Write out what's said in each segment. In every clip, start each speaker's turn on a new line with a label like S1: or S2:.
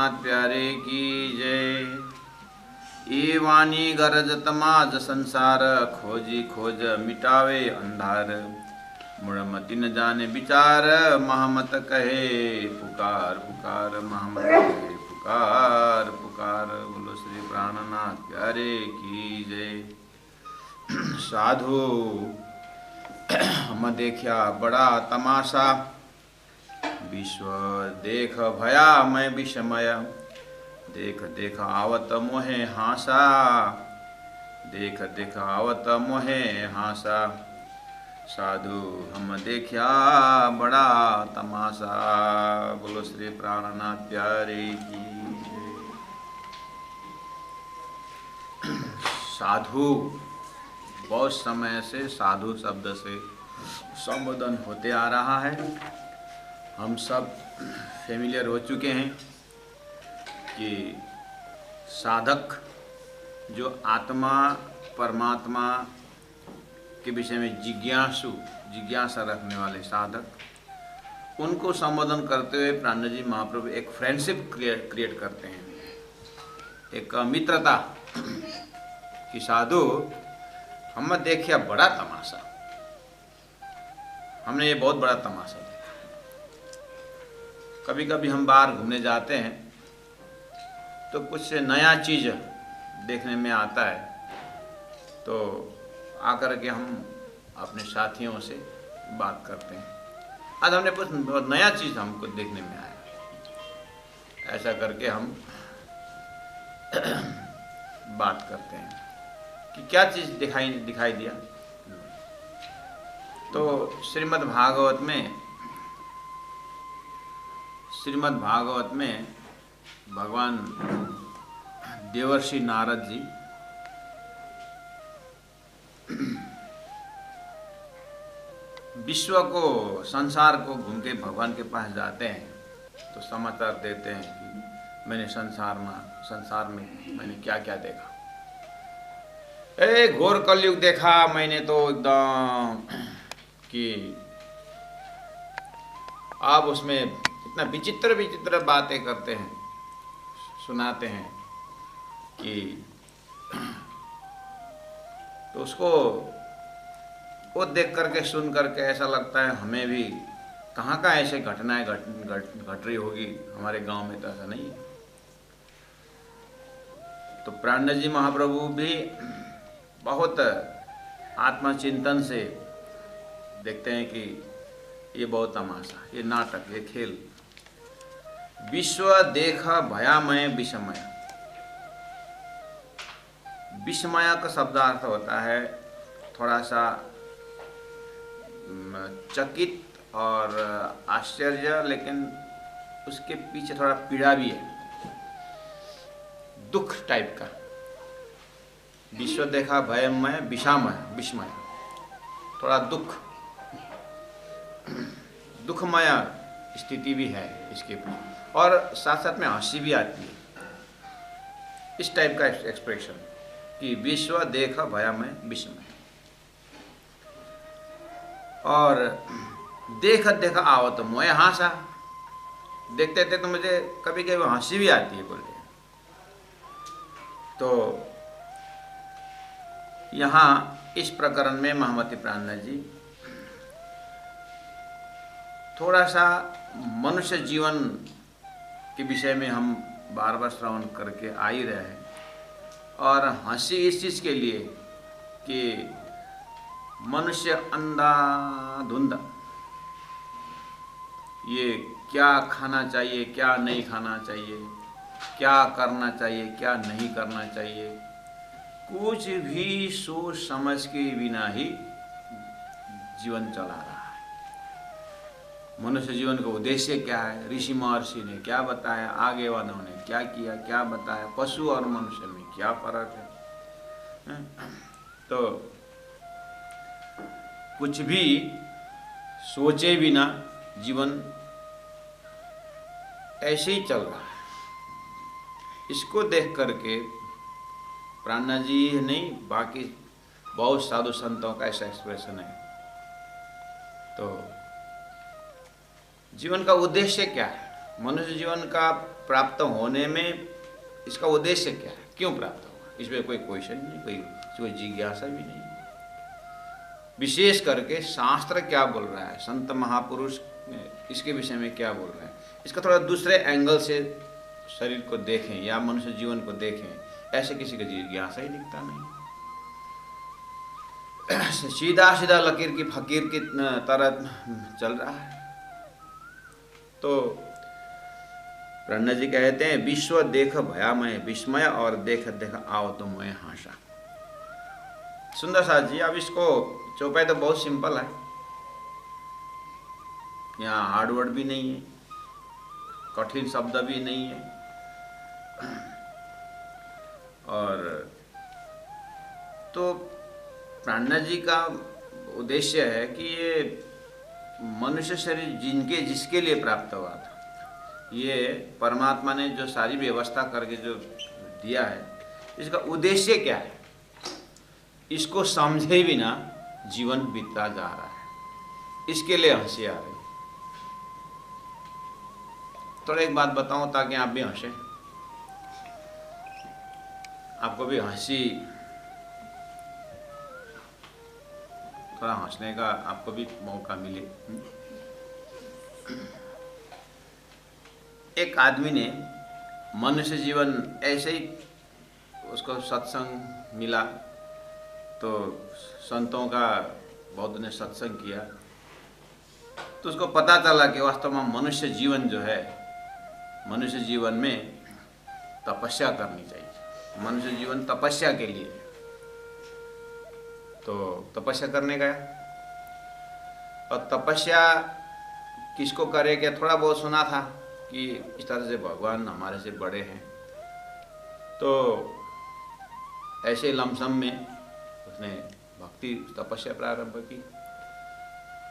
S1: प्राणनाथ प्यारे की जय। ये वाणी गरज तमाज संसार, खोजी खोज मिटावे अंधार। मुड़मति न जाने विचार, महामत कहे पुकार पुकार। महामत कहे पुकार पुकार। बोलो श्री प्राणनाथ प्यारे की जय। साधु हम देखा बड़ा तमाशा, विश्व देख भया मैं विषमय। देख देख आवत मोहे हासा, देख देख आवत मोहे हासा। साधु हम देखा बड़ा तमाशा। बोलो श्री प्राणनाथ प्यारे की जय। साधु बहुत समय से साधु शब्द से संबोधन होते आ रहा है। हम सब फेमिलियर हो चुके हैं कि साधक जो आत्मा परमात्मा के विषय में जिज्ञासा रखने वाले साधक, उनको संबोधन करते हुए प्राणनाथ जी महाप्रभु एक फ्रेंडशिप क्रिएट करते हैं, एक मित्रता कि साधु हम देखिए बड़ा तमाशा, हमने ये बहुत बड़ा तमाशा देखा। कभी कभी हम बाहर घूमने जाते हैं तो कुछ नया चीज़ देखने में आता है, तो आकर के हम अपने साथियों से बात करते हैं, आज हमने कुछ बहुत नया चीज़ हमको देखने में आया। ऐसा करके हम बात करते हैं कि क्या चीज़ दिखाई दिया। तो श्रीमद् भागवत में भगवान देवर्षि नारद जी विश्व को, संसार को घूम के भगवान के पास जाते हैं, तो समाचार देते हैं कि मैंने संसार में मैंने क्या क्या देखा। घोर कलयुग देखा मैंने तो एकदम कि आप उसमें इतना विचित्र विचित्र बातें करते हैं, सुनाते हैं कि तो उसको वो देख करके सुन करके ऐसा लगता है हमें भी कहाँ का ऐसे घटनाएं घट रही होगी हमारे गांव में, तो ऐसा नहीं है। तो प्राणनाथ जी महाप्रभु भी बहुत आत्मचिंतन से देखते हैं कि ये बहुत तमाशा, ये नाटक, ये खेल। विश्व देखा भयामय विषमय। विस्मय का शब्दार्थ होता है थोड़ा सा चकित और आश्चर्य, लेकिन उसके पीछे थोड़ा पीड़ा भी है, दुख टाइप का। विश्व देखा भयमय विस्मय, थोड़ा दुखमय स्थिति भी है इसके पीछे, और साथ साथ में हंसी भी आती है। इस टाइप का एक्सप्रेशन कि विश्व देखा भयमय विस्मय। और देखा देखा आवत मोय हासा, देखते थे तो मुझे कभी कभी हंसी भी आती है बोले। तो यहाँ इस प्रकरण में महामति प्राणनाथ जी थोड़ा सा मनुष्य जीवन के विषय में हम बार बार श्रवण करके आ ही रहे हैं, और हंसी इस चीज़ के लिए कि मनुष्य अंधाधुंध ये क्या खाना चाहिए, क्या नहीं खाना चाहिए, क्या करना चाहिए, क्या नहीं करना चाहिए, कुछ भी सोच समझ के बिना ही जीवन चला रहा है। मनुष्य जीवन का उद्देश्य क्या है, ऋषि महर्षि ने क्या बताया, आगे वालों ने क्या किया, क्या बताया, पशु और मनुष्य में क्या फर्क है। तो कुछ भी सोचे बिना जीवन ऐसे ही चल रहा है। इसको देख करके प्राणनाथ जी नहीं, बाकी बहुत साधु संतों का ऐसा एक्सप्रेशन है। तो जीवन का उद्देश्य क्या है, मनुष्य जीवन का प्राप्त होने में इसका उद्देश्य क्या है, क्यों प्राप्त होगा, इसमें कोई क्वेश्चन नहीं, कोई जिज्ञासा भी नहीं। विशेष करके शास्त्र क्या बोल रहा है, संत महापुरुष इसके विषय में क्या बोल रहे हैं, इसका थोड़ा दूसरे एंगल से शरीर को देखें या मनुष्य जीवन को देखें, ऐसे किसी का जिज्ञासा ही दिखता नहीं। सीधा सीधा लकीर की फकीर की तरह चल रहा है। तो रन्ना जी कहते हैं, विश्व देख भयामय विस्मय और देख देख आओ तो मैं हाशा। सुंदर साथ जी, अब इसको चौपाई तो बहुत सिंपल है, यहाँ हार्ड वर्ड भी नहीं है, कठिन शब्द भी नहीं है, और तो प्राणनाथ जी का उद्देश्य है कि ये मनुष्य शरीर जिसके लिए प्राप्त हुआ था, ये परमात्मा ने जो सारी व्यवस्था करके जो दिया है, इसका उद्देश्य क्या है, इसको समझे बिना जीवन बीतता जा रहा है, इसके लिए हंसी आ रही है। थोड़ा एक बात बताऊं ताकि आप भी हंसे, आपको भी हंसी, थोड़ा हंसने का आपको भी मौका मिले। एक आदमी ने मनुष्य जीवन ऐसे ही उसको सत्संग मिला, तो संतों का बहुत ने सत्संग किया, तो उसको पता चला कि वास्तव में मनुष्य जीवन जो है, मनुष्य जीवन में तपस्या करनी चाहिए, मनुष्य जीवन तपस्या के लिए। तो तपस्या करने गया, और तपस्या किसको करे, क्या थोड़ा बहुत सुना था कि इस तरह से भगवान हमारे से बड़े हैं, तो ऐसे लमसम में उसने भक्ति तपस्या प्रारंभ की।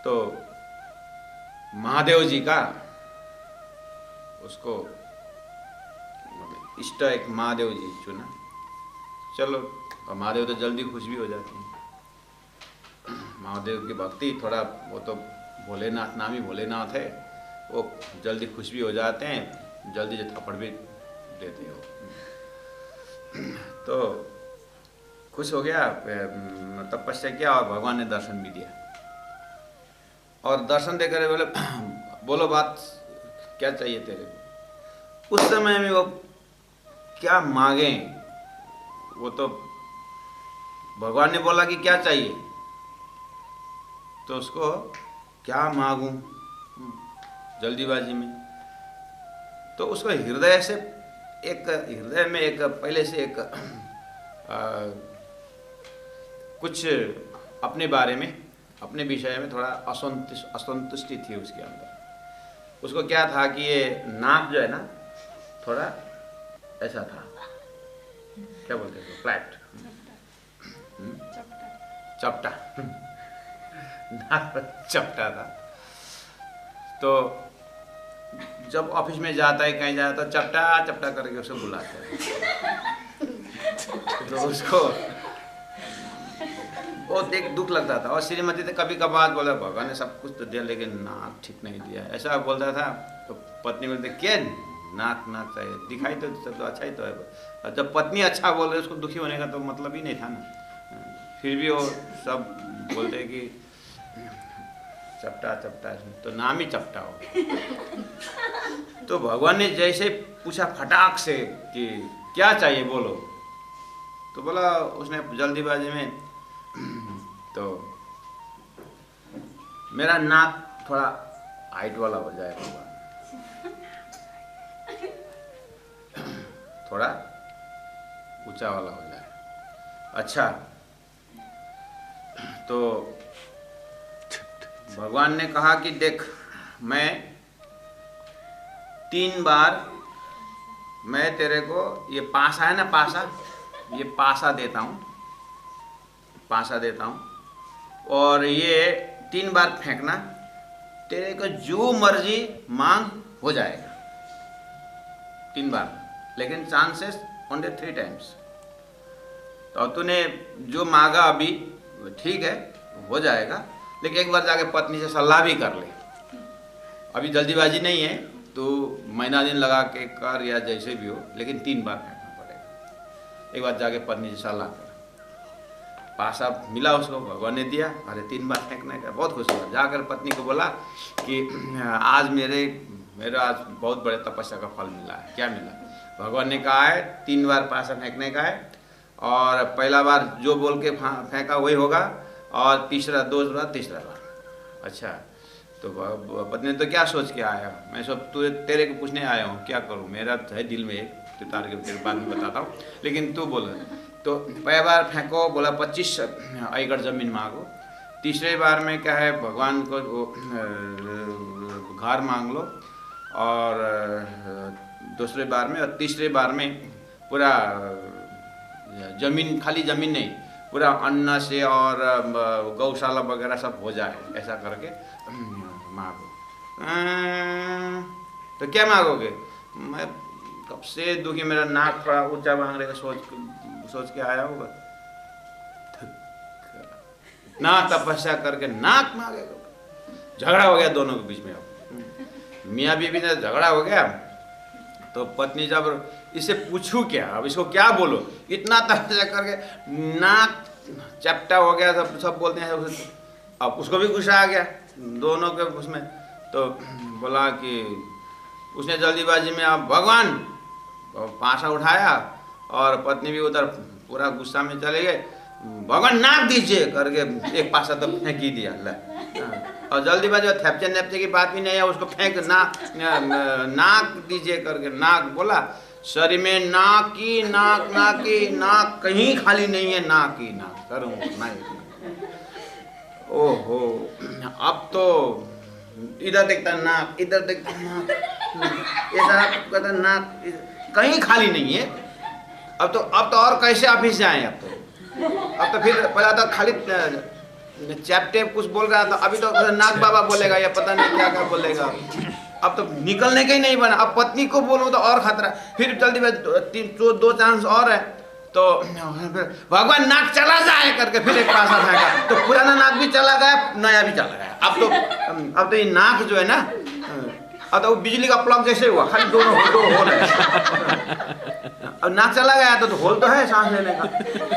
S1: तो महादेव जी का उसको इष्ट एक महादेव जी चुना। चलो, महादेव तो जल्दी खुश भी हो जाते हैं, महादेव की भक्ति थोड़ा, वो तो भोलेनाथ, नामी भोलेनाथ है, वो जल्दी खुश भी हो जाते हैं, जल्दी से थप्पड़ भी देते हो। तो खुश हो गया, तपस्या किया और भगवान ने दर्शन भी दिया, और दर्शन देकर बोले, बोलो बात क्या चाहिए तेरे। उस समय में वो क्या मांगे, वो तो भगवान ने बोला कि क्या चाहिए, तो उसको क्या मांगूं जल्दीबाजी में, तो उसको हृदय से हृदय में एक पहले से एक कुछ अपने बारे में, अपने विषय में थोड़ा असंतुष्टि थी उसके अंदर। उसको क्या था कि ये नाक जो है ना, थोड़ा ऐसा था, क्या बोलते हैं, फ्लैट, चपटा, नाक चपटा था। तो जब ऑफिस में जाता है, कहीं जाता है, तो चपटा चपटा करके उसको बुलाते हैं। तो उसको बहुत एक दुख लगता था। और श्रीमती तो कभी कभार बोला, भगवान ने सब कुछ तो दिया लेकिन नाक ठीक नहीं दिया, ऐसा बोलता था। तो पत्नी बोलते, क्या नाक चाहिए, दिखाई तो सब तो अच्छा ही तो है। और जब पत्नी अच्छा बोल रही, उसको दुखी होने का तो मतलब ही नहीं था ना। फिर भी वो सब बोलते कि चपटा चपटा, तो नाम ही चपटा हो। तो भगवान ने जैसे पूछा फटाक से कि क्या चाहिए बोलो, तो बोला उसने जल्दीबाजी में, तो मेरा नाक थोड़ा हाइट वाला हो जाए, थोड़ा ऊंचा वाला हो जाए। अच्छा, तो भगवान ने कहा कि देख, मैं 3 बार मैं तेरे को ये पासा है ना, पासा, ये पासा देता हूँ, पासा देता हूँ, और ये 3 बार फेंकना, तेरे को जो मर्जी मांग हो जाएगा। 3 बार, लेकिन चांसेस ओनली 3 टाइम्स। तो तूने जो मांगा अभी ठीक है, हो जाएगा, लेकिन एक बार जाके पत्नी से सलाह भी कर ले। अभी जल्दीबाजी नहीं है, तो महीना दिन लगा के कर या जैसे भी हो, लेकिन 3 बार फेंकना पड़ेगा। एक बार जाके पत्नी से सलाह कर, पासा मिला उसको, भगवान ने दिया, अरे 3 बार फेंकने का, बहुत खुश हुआ। जाकर पत्नी को बोला कि आज मेरा आज बहुत बड़े तपस्या का फल मिला है। क्या मिला? भगवान ने कहा है 3 बार पासा फेंकने का है, और पहला बार जो बोल के फेंका वही होगा, और तीसरा 2 बार, तीसरा बार। अच्छा, तो पत्नी तो क्या सोच के आया? मैं सब तेरे को पूछने आया हूँ, क्या करूँ, मेरा है दिल में एक, तार के तेरे बाद में बताता हूँ, लेकिन तू बोला। तो पहली बार फेंको, बोला 25 एकड़ ज़मीन मांगो। तीसरे बार में क्या है, भगवान को घर मांग लो, और दूसरे बार में, और तीसरे बार में पूरा जमीन, खाली जमीन नहीं, पूरा अन्न से और गौशाला वगैरह सब हो जाए, ऐसा करके मांगो। तो क्या मांगोगे? मैं कब से दुखी, मेरा नाक थोड़ा ऊंचा मांगने का सोच के आया होगा। ना तपस्या करके नाक मांगेगा। झगड़ा हो गया दोनों के बीच में। अब मियाँ बीवी ने झगड़ा हो गया, तो पत्नी जब इसे पूछूं क्या, अब इसको क्या बोलो, इतना तपस्या करके नाक चपटा हो गया, सब बोलते हैं। अब उसको भी गुस्सा आ गया दोनों के उसमें, तो बोला कि उसने जल्दीबाजी में अब भगवान पासा उठाया, और पत्नी भी उधर पूरा गुस्सा में चले गए। भगवान नाक दीजिए करके एक पासा तो फेंक ही दिया। और जल्दीबाजी में थैपचे नैपचे की बात भी नहीं है, उसको फेंक नाक दीजिए करके नाक बोला। शरीर में नाक की नाक कहीं खाली नहीं है, नाक ही नाक करूँ नहीं। ओहो, अब तो इधर देखता नाक, इधर देखता नाक, ऐसा कहता नाक कहीं खाली नहीं है। अब तो और कैसे ऑफिस जाएं? अब तो फिर पहला तो खाली चैप्टे कुछ बोल रहा था, अभी तो नाक बाबा बोलेगा या पता नहीं क्या बोलेगा। अब तो निकलने का ही नहीं बना। अब पत्नी को बोलो तो और खतरा। फिर जल्दी में 2 चांस और है, तो भगवान नाक चला जाए करके फिर एक पासा फेंका, तो पुराना नाक भी चला गया, नया भी चला गया। अब तो ये नाक जो है ना, अब तो बिजली का प्लग जैसे हुआ, खाली दोनों होल है। अब नाक चला गया तो होल तो है सांस लेने का।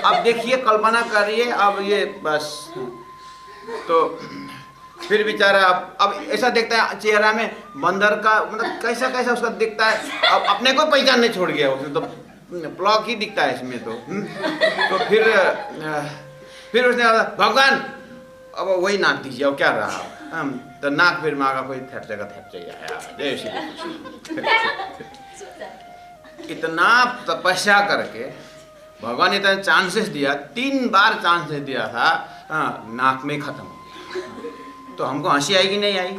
S1: अब देखिए, कल्पना करिए, अब ये बस। तो फिर बेचारा अब ऐसा देखता है चेहरा में बंदर का, मतलब कैसा उसका दिखता है। अब अपने को पहचान नहीं छोड़ गया, उसने तो प्लॉक ही दिखता है इसमें। तो फिर उसने भगवान अब वही नाक दीजिए, अब क्या रहा। तो नाक फिर मांगा, कोई थैपचे आया। जय श्री। इतना तपस्या करके भगवान ने इतना चांसेस दिया, 3 बार चांसेस दिया था, नाक में खत्म हो गया। तो हमको हंसी आएगी नहीं आई?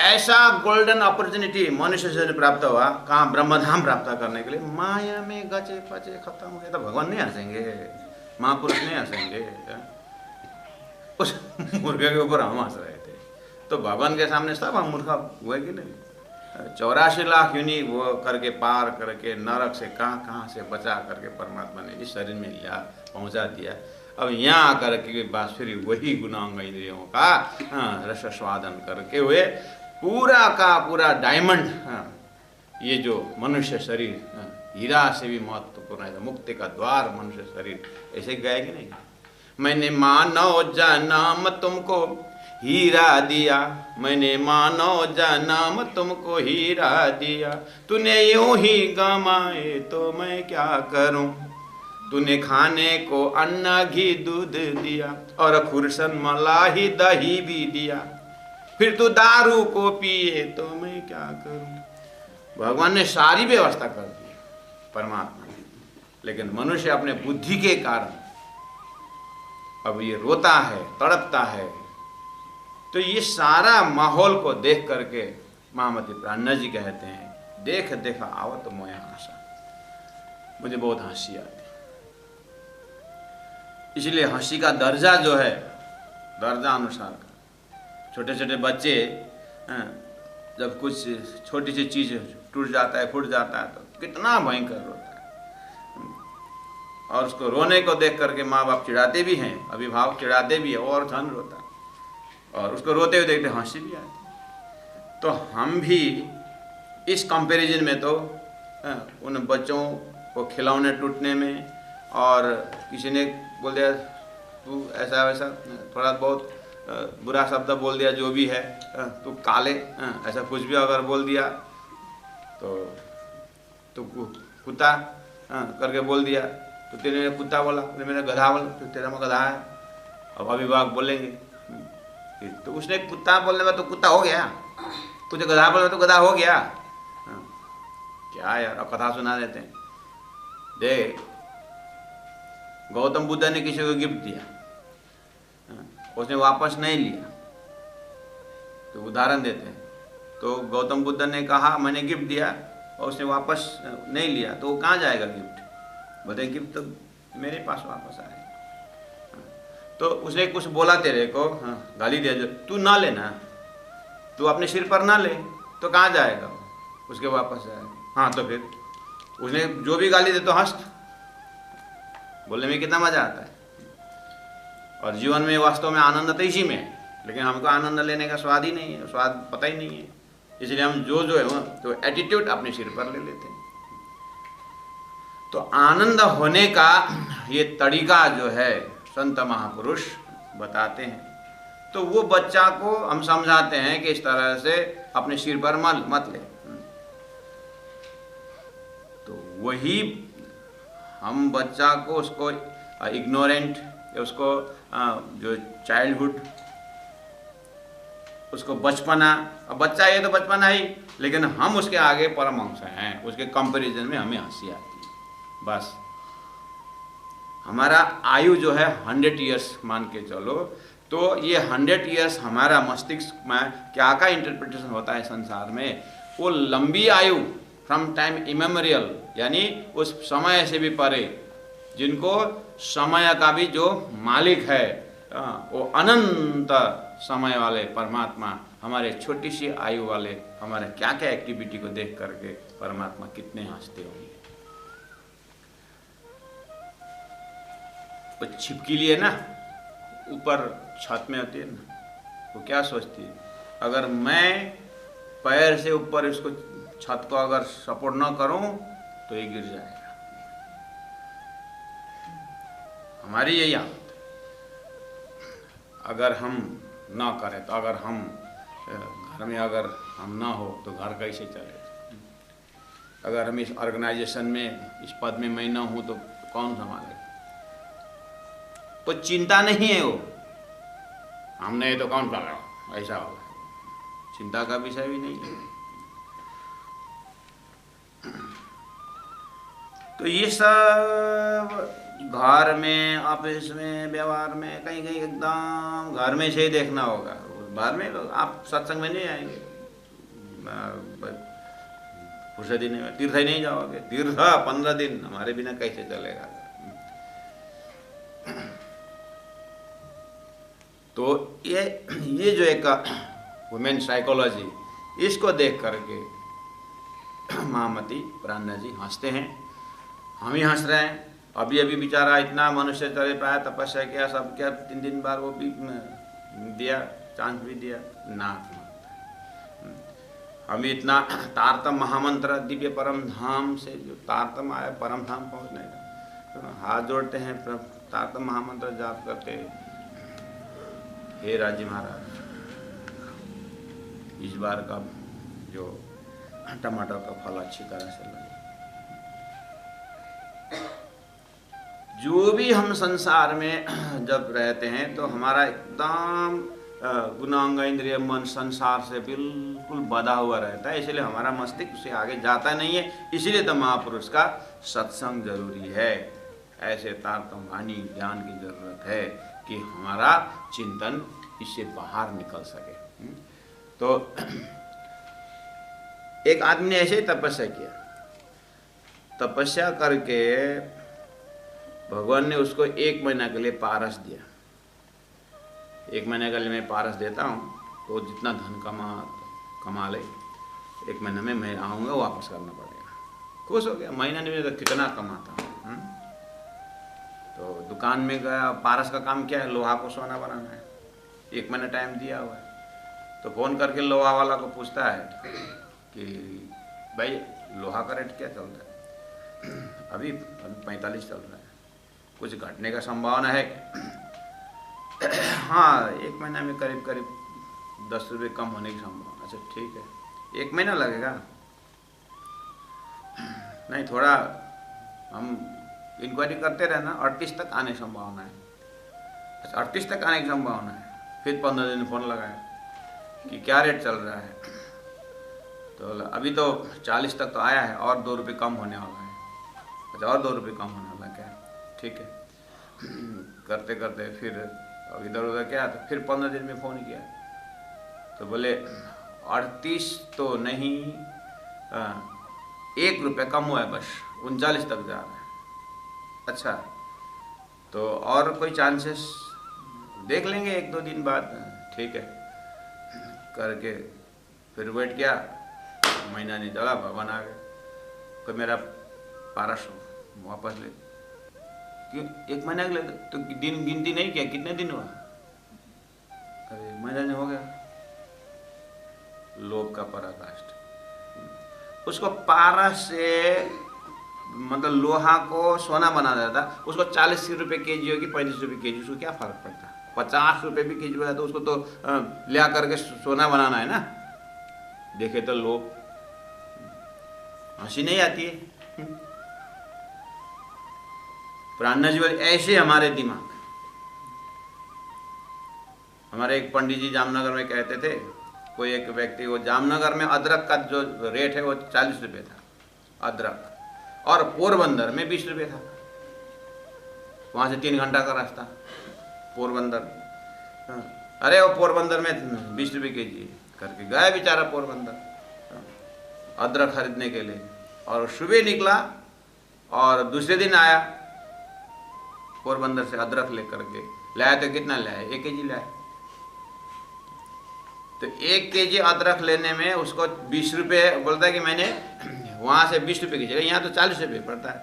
S1: ऐसा गोल्डन अपॉर्चुनिटी मनुष्य से प्राप्त हुआ, कहाँ ब्रह्मधाम प्राप्त करने के लिए, माया में गचे पचे खत्म हो गए। तो भगवान नहीं हंसेंगे, महापुरुष नहीं हंसेंगे। उस मुर्गे के ऊपर हम हंस रहे थे, तो भगवान के सामने सब हम मूर्खा हुए कि नहीं। 84 लाख यूनि वो करके पार करके नरक से कहाँ से बचा करके परमात्मा ने इस शरीर में लिया, पहुँचा दिया। अब यहाँ आकर के बस फिर वही गुणांग इंद्रियों का रस स्वादन करके हुए पूरा का पूरा डायमंड, ये जो मनुष्य शरीर हीरा से भी महत्वपूर्ण है, मुक्ति का द्वार मनुष्य शरीर, ऐसे गए कि नहीं। मैंने मानव जन्म तुमको हीरा दिया, मैंने मानव जन्म तुमको हीरा दिया, तूने यूं ही गमाए तो मैं क्या करूं। तूने खाने को अन्ना घी दूध दिया, और खुरसन मलाई दही भी दिया, फिर तू दारू को पिए तो मैं क्या करूं। भगवान ने सारी व्यवस्था कर दी परमात्मा ने, लेकिन मनुष्य अपने बुद्धि के कारण अब ये रोता है, तड़पता है। तो ये सारा माहौल को देख करके महामती प्राणा जी कहते हैं, देख देखा आवत मोया आशा। मुझे बहुत हंसी आती, इसलिए हंसी का दर्जा जो है दर्जा अनुसार का। छोटे छोटे बच्चे जब कुछ छोटी सी चीज टूट जाता है, फूट जाता है, तो कितना भयंकर रोता है। और उसको रोने को देख करके माँ बाप चिढ़ाते भी हैं, अभिभावक चिढ़ाते भी है, और धन रोता है। और उसको रोते हुए देखते हंसी भी आती। तो हम भी इस कंपैरिजन में तो उन बच्चों को खिलौने टूटने में, और किसी ने बोल दिया तू ऐसा वैसा, थोड़ा बहुत बुरा शब्द बोल दिया, जो भी है, तू काले, ऐसा कुछ भी अगर बोल दिया तो कुत्ता करके बोल दिया, तो तेरे कुत्ता बोला, मेरा गधा बोला, तो तेरा में गधा है। अब अभिभावक बोलेंगे तो उसने कुत्ता बोलने में तो कुत्ता हो गया, तुझे गधा बोलने में तो गधा हो गया। क्या यार, अब कथा सुना देते हैं। देख, गौतम बुद्ध ने किसी को गिफ्ट दिया, उसने वापस नहीं लिया, तो उदाहरण देते हैं। तो गौतम बुद्ध ने कहा मैंने गिफ्ट दिया और उसने वापस नहीं लिया, तो वो कहाँ जाएगा गिफ्ट? बोले गिफ्ट तो मेरे पास वापस आएगा। तो उसने कुछ बोला तेरे को, गाली दिया, जो तू ना लेना, तू अपने सिर पर ना ले, तो कहाँ जाएगा? उसके वापस आएगा। हाँ, तो फिर उसने जो भी गाली दे तो हंस, बोलने में कितना मजा आता है। और जीवन में वास्तव में आनंद तो इसी में है, लेकिन हमको आनंद लेने का स्वाद ही नहीं है, स्वाद पता ही नहीं है, इसलिए हम जो है वो तो एटीट्यूड अपने सिर पर ले लेते हैं। तो आनंद होने का ये तरीका जो है संत महापुरुष बताते हैं। तो वो बच्चा को हम समझाते हैं कि इस तरह से अपने सिर पर मत ले। तो वही हम बच्चा को, उसको इग्नोरेंट, उसको जो चाइल्डहुड, उसको बचपना, अब बच्चा ये तो बचपना ही, लेकिन हम उसके आगे परमहंस हैं, उसके कंपैरिजन में हमें हंसी आती है। बस हमारा आयु जो है 100 ईयर्स मान के चलो, तो ये 100 ईयर्स हमारा मस्तिष्क में क्या का इंटरप्रिटेशन होता है संसार में, वो लंबी आयु फ्रॉम टाइम इमेमोरियल, यानी उस समय से भी परे, जिनको समय का भी जो मालिक है, वो अनंत समय वाले परमात्मा हमारे छोटी सी आयु वाले हमारे क्या क्या एक्टिविटी को देख करके परमात्मा कितने हंसते होंगे। वो छिपकी लिए ना ऊपर छत में होती है ना, वो क्या सोचती है, अगर मैं पैर से ऊपर इसको छत को अगर सपोर्ट न करूं तो ये गिर जाएगा। हमारी यही आदत, अगर हम ना करें तो, अगर हम घर में अगर हम ना हो तो घर कैसे चले? अगर हम इस ऑर्गेनाइजेशन में, इस पद में मैं ना हूं तो कौन संभालेगा? तो चिंता नहीं है वो, हमने तो कौन कर रहा, ऐसा होगा, चिंता का विषय भी नहीं है। तो ये सब घर में, ऑफिस में, व्यवहार में, कहीं कहीं एकदम घर में से ही देखना होगा। बाहर में लोग आप सत्संग में नहीं आएंगे, फुर्सत ही नहीं, तीर्थ ही नहीं जाओगे, तीर्थ 15 दिन हमारे बिना कैसे चलेगा? तो ये जो एक वुमेन साइकोलॉजी, इसको देख करके महामती प्राणा जी हंसते हैं, हम ही हंस रहे हैं। अभी अभी बेचारा इतना मनुष्य चले पाया, तपस्या किया, सब किया, 3 दिन बाद वो भी दिया, चांस भी दिया, नाथ हम इतना तारतम महामंत्र दिव्य परम धाम से जो तारतम आया परम धाम पहुँचने का, तो हाथ जोड़ते हैं, तारतम महामंत्र जाप करते, हे राजी महाराज, इस बार का जो टमाटर का फल अच्छी तरह से लगे। जो भी हम संसार में जब रहते हैं तो हमारा एकदम गुणांग, इंद्रिय, मन संसार से बिल्कुल बधा हुआ रहता है, इसलिए हमारा मस्तिष्क उससे आगे जाता नहीं है। इसीलिए तो महापुरुष का सत्संग जरूरी है, ऐसे तारतम वाणी ज्ञान की जरूरत है कि हमारा चिंतन इससे बाहर निकल सके। तो एक आदमी ने ऐसे ही तपस्या किया, तपस्या करके भगवान ने उसको 1 महीना के लिए पारस दिया। 1 महीने के लिए मैं पारस देता हूँ, तो जितना धन कमा ले, 1 महीने में मैं आऊँगा, वापस करना पड़ेगा। खुश हो गया, महीना नहीं तो कितना कमाता हूँ। तो दुकान में गया, पारस का काम क्या है, लोहा को सोना बनाना है, 1 महीना टाइम दिया हुआ है। तो फ़ोन करके लोहा वाला को पूछता है कि भाई लोहा का रेट क्या चल रहा है? अभी 45 चल रहा है, कुछ घटने का संभावना है क्या? हाँ, 1 महीना में करीब करीब 10 रुपये कम होने की संभावना। अच्छा ठीक है, 1 महीना लगेगा? नहीं, थोड़ा हम इंक्वायरी करते रहना, 38 तक आने की संभावना है। अच्छा 38 तक आने की संभावना है। फिर 15 दिन फ़ोन लगाया कि क्या रेट चल रहा है? तो अभी तो 40 तक तो आया है, और 2 रुपये कम होने वाला है। अच्छा और 2 रुपये कम होने वाला क्या? ठीक है। करते करते फिर इधर उधर क्या, तो फिर 15 दिन में फ़ोन किया तो बोले 38 तो नहीं, 1 रुपये कम हुआ है बस, 39 तक जा रहा है। अच्छा तो और कोई चांसेस? देख लेंगे 1-2 दिन बाद। ठीक है करके फिर वेट किया, महीना नहीं चला, भगवान आ गए, कोई मेरा 1200 वापस ले। क्यों 1 महीने के लिए? तो दिन गिनती नहीं किया, कितने दिन हुआ? अरे महीना नहीं हो गया। लोभ का पराकाष्ठ। उसको पारा से मतलब लोहा को सोना बना देता, उसको 40 रुपये केजी होगी, 35 रुपये केजी, उसको क्या फर्क पड़ता? 50 रुपये भी केजी हो जाता तो उसको तो लिया करके सोना बनाना है ना। देखे तो लोग हंसी नहीं आती है। प्राणनाथ जी बोले ऐसे हमारे दिमाग। हमारे एक पंडित जी जामनगर में कहते थे, कोई एक व्यक्ति, वो जामनगर में अदरक का जो रेट है वो 40 रुपये था अदरक, और पोरबंदर में 20 रुपये था। वहाँ से 3 घंटा का रास्ता पोरबंदर। अरे वो पोरबंदर में 20 रुपये केजी करके गया बेचारा पोरबंदर अदरक खरीदने के लिए, और सुबह निकला और दूसरे दिन आया पोरबंदर से अदरक लेकर के। लाया तो कितना लाया? 1 केजी लाया। तो 1 केजी अदरक लेने में उसको 20 रुपये बोलता है कि मैंने वहाँ से 20 रुपये की जगह यहाँ तो 40 रुपये पड़ता है।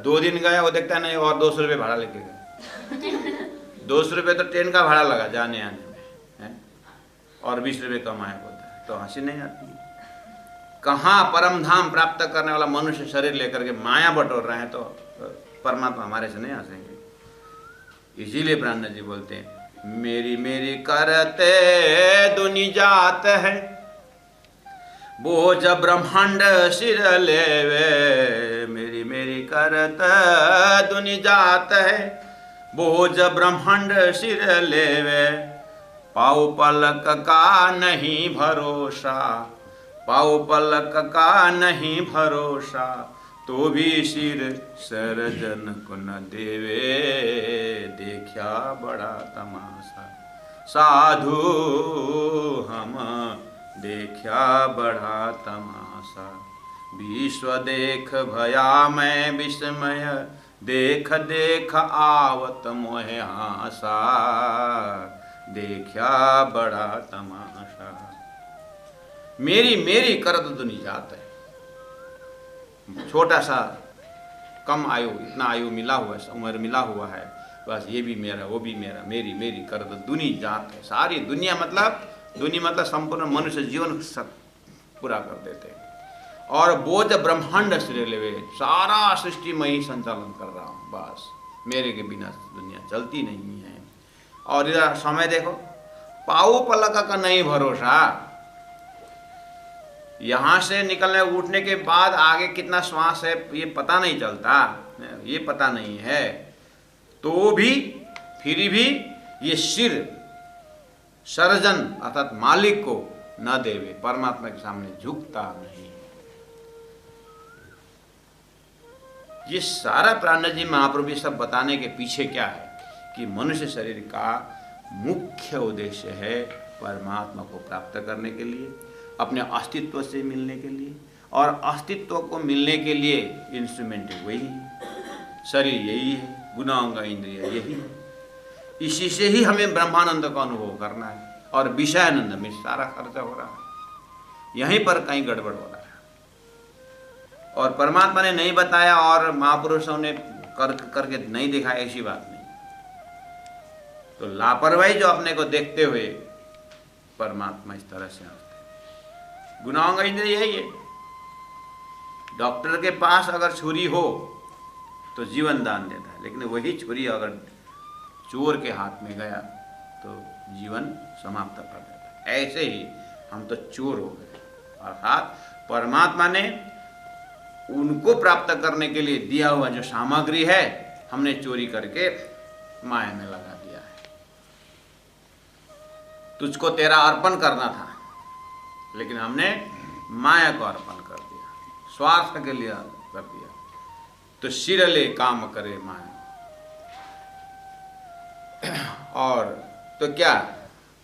S1: 2 दिन गया, वो देखता है नहीं, और 200 रुपये भाड़ा लेके गया। 200 रुपये तो ट्रेन का भाड़ा लगा जाने आने में है, और 20 रुपये कमाया बोलता है। तो हंसी नहीं आती? कहाँ परम धाम प्राप्त करने वाला मनुष्य शरीर लेकर के माया बटोर रहे हैं, तो परमात्मा हमारे से नहीं हंसेंगे। इसीलिए प्राणनाथ जी बोलते हैं, मेरी मेरी करते दुनि जात है, बोझ ब्रह्मांड सिर लेवे। मेरी मेरी करत दुनि जात है, बोझ ब्रह्मांड सिर लेवे। पाऊ पलक का नहीं भरोसा, पाऊ पलक का नहीं भरोसा, तो भी सिर सरजन को न देवे। देखा बड़ा तमाशा साधु हम, देखा बड़ा तमाशा। विश्व देख भया मैं विस्मय, देख देख आवत मोहे आशा। देखा बड़ा तमाशा। मेरी मेरी करत दुनि जात है। छोटा सा कम आयु, इतना आयु मिला हुआ है, उम्र मिला हुआ है, बस ये भी मेरा वो भी मेरा, मेरी मेरी करत दुनि जात है। सारी दुनिया मतलब संपूर्ण मनुष्य जीवन सब पूरा कर देते हैं। और बोझ ब्रह्मांड सिर लेवे, सारा सृष्टि में ही संचालन कर रहा हूँ, बस मेरे के बिना दुनिया चलती नहीं है। और इधर समय देखो, पाऊ पलक का नहीं भरोसा। यहाँ से निकलने उठने के बाद आगे कितना श्वास है ये पता नहीं चलता, ये पता नहीं है। तो भी फिर भी ये सिर सर्जन अर्थात मालिक को न देवे, परमात्मा के सामने झुकता नहीं। ये सारा प्राणनाथ जी महाप्रभु ये सब बताने के पीछे क्या है कि मनुष्य शरीर का मुख्य उद्देश्य है परमात्मा को प्राप्त करने के लिए, अपने अस्तित्व से मिलने के लिए, और अस्तित्व को मिलने के लिए इंस्ट्रूमेंट वही है, शरीर यही है, गुणांग इंद्रिय यही है। इसी से ही हमें ब्रह्मानंद का अनुभव करना है, और विषयानंद में सारा खर्चा हो रहा है। यहीं पर कहीं गड़बड़ हो रहा है, और परमात्मा ने नहीं बताया और महापुरुषों ने करके नहीं दिखाया, ऐसी बात नहीं। तो लापरवाही जो अपने को देखते हुए परमात्मा इस तरह से हंसते हैं। गुनाहों का इंद्रिय यही है। डॉक्टर के पास अगर छुरी हो तो जीवन दान देता है, लेकिन वही छुरी अगर चोर के हाथ में गया तो जीवन समाप्त कर देता है। ऐसे ही हम तो चोर हो गए, अर्थात परमात्मा ने उनको प्राप्त करने के लिए दिया हुआ जो सामग्री है हमने चोरी करके माया में लगा दिया है। तुझको तेरा अर्पण करना था, लेकिन हमने माया को अर्पण कर दिया, स्वार्थ के लिए कर दिया। तो सिरले काम करे माया। और तो क्या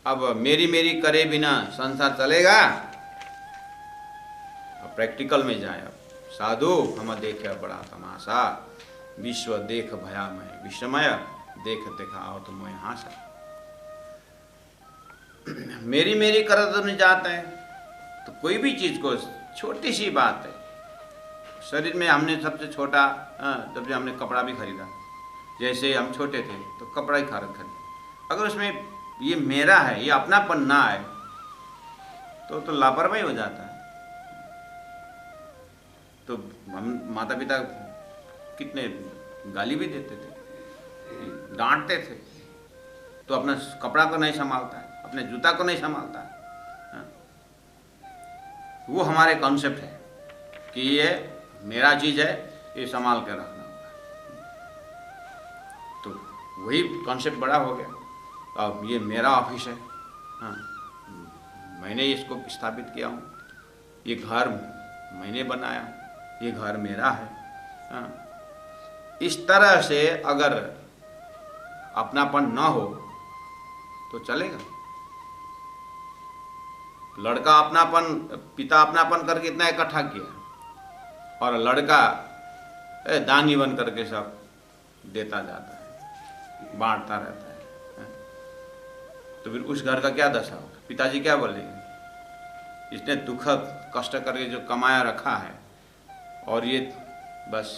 S1: अब मेरी मेरी करे बिना संसार चलेगा? अब प्रैक्टिकल में जाए। अब साधु हम देखे बड़ा तमाशा, विश्व देख भयामय विषमय, देख देखा और तो मोह हासा। मेरी मेरी कर तो नहीं जाता है। तो कोई भी चीज को, छोटी सी बात है, शरीर में हमने सबसे छोटा, जब से हमने कपड़ा भी खरीदा, जैसे हम छोटे थे तो कपड़ा ही खरीदा, अगर उसमें ये मेरा है, ये अपनापन ना आए तो लापरवाही हो जाता है। तो हम माता पिता कितने गाली भी देते थे, डांटते थे, तो अपना कपड़ा को नहीं संभालता है, अपने जूता को नहीं संभालता है। वो हमारे कॉन्सेप्ट है कि ये मेरा चीज है, ये संभाल के रखना होगा। तो वही कॉन्सेप्ट बड़ा हो गया। अब ये मेरा ऑफिस है, हाँ, मैंने इसको स्थापित किया हूँ, ये घर मैंने बनाया, ये घर मेरा है। हाँ, इस तरह से अगर अपनापन ना हो तो चलेगा। लड़का अपनापन, पिता अपनापन करके इतना इकट्ठा किया और लड़का दानी बन करके सब देता जाता है, बांटता रहता है। तो फिर उस घर का क्या दशा होगा? पिताजी क्या बोलेंगे? इसने दुख कष्ट करके जो कमाया रखा है और ये बस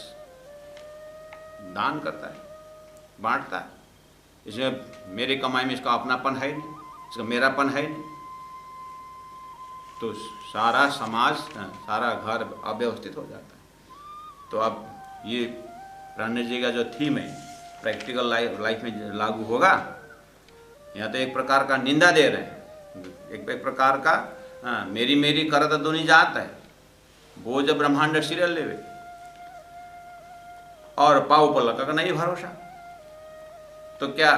S1: दान करता है, बांटता है, इसमें मेरे कमाई में इसका अपनापन है नहीं, इसका मेरापन है नहीं। तो सारा समाज, सारा घर अव्यवस्थित हो जाता है। तो अब ये ब्रह्मण्य जी का जो थीम है प्रैक्टिकल लाइफ में लागू होगा। यहाँ तो एक प्रकार का निंदा दे रहे हैं, एक प्रकार का मेरी मेरी करत दुनी जात है, बोझ ब्रह्मांड सिर लेवे और पाव पलक का नहीं भरोसा। तो क्या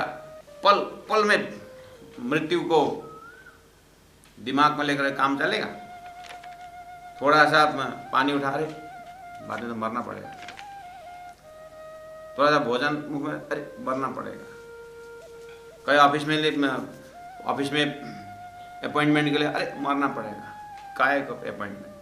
S1: पल पल में मृत्यु को दिमाग में लेकर काम चलेगा? थोड़ा सा पानी उठा रहे, बाद में तो मरना पड़ेगा। थोड़ा सा भोजन मुख में, अरे मरना पड़ेगा। कहीं ऑफिस में अपॉइंटमेंट के लिए, अरे मरना पड़ेगा। काय को अपॉइंटमेंट?